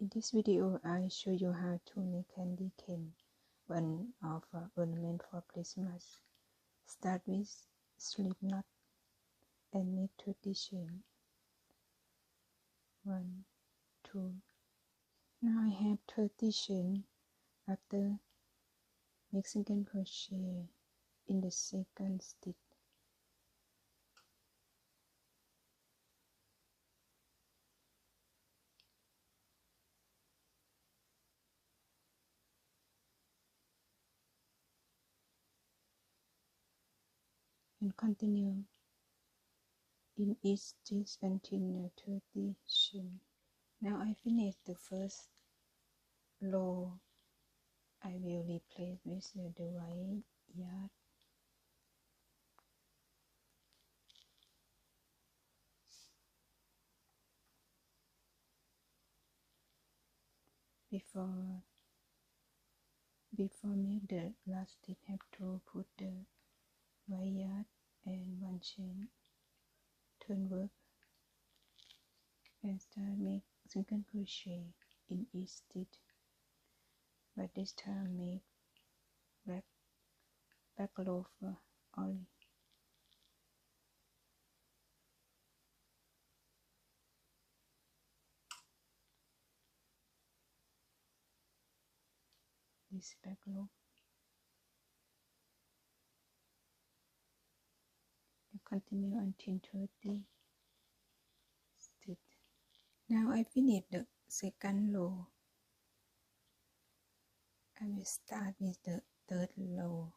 In this video, I show you how to make candy cane, one of ornament for Christmas. Start with slip knot and make 30 chain. 1, 2. Now I have 30 chain. After, make single crochet in the second stitch. And continue in each stitch until 30 chain. Now I finished the first row. I will replace with the white yarn. Before make the last stitch, have to put the white yarn and one chain, turn work, and start make single crochet in each stitch. But this time make back loop only. This back loop. You continue until 30 stitch. Now I finished the second row. I will start with the third row.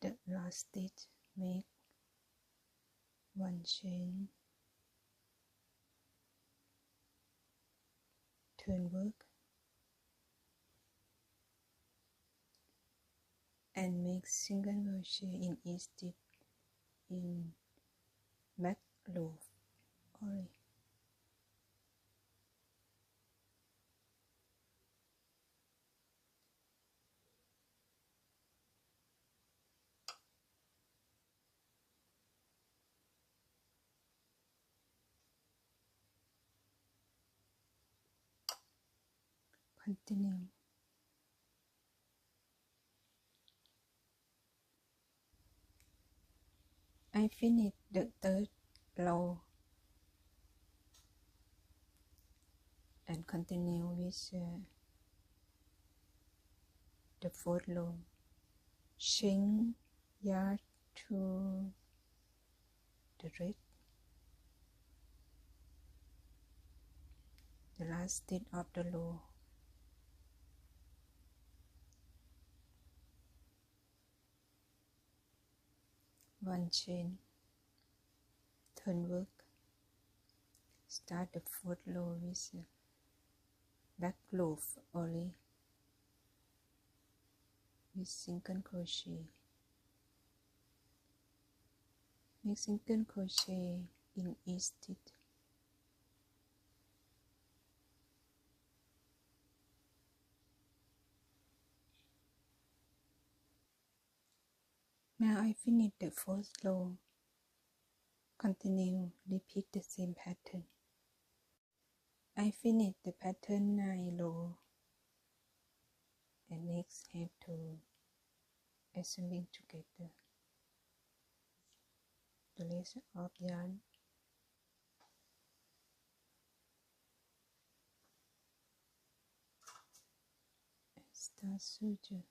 The last stitch, make one chain, turn work, and make single crochet in each stitch in back loop only. Continue. I finished the third row and continue with the fourth row. Change yarn to the red. The last stitch of the row. One chain, turn work, start the fourth row with back loop only with single crochet. Make single crochet in each stitch. Now I finished the fourth row. Continue, repeat the same pattern. I finished the pattern 9 row, and next have to assembling together the rest of yarn. Start suture.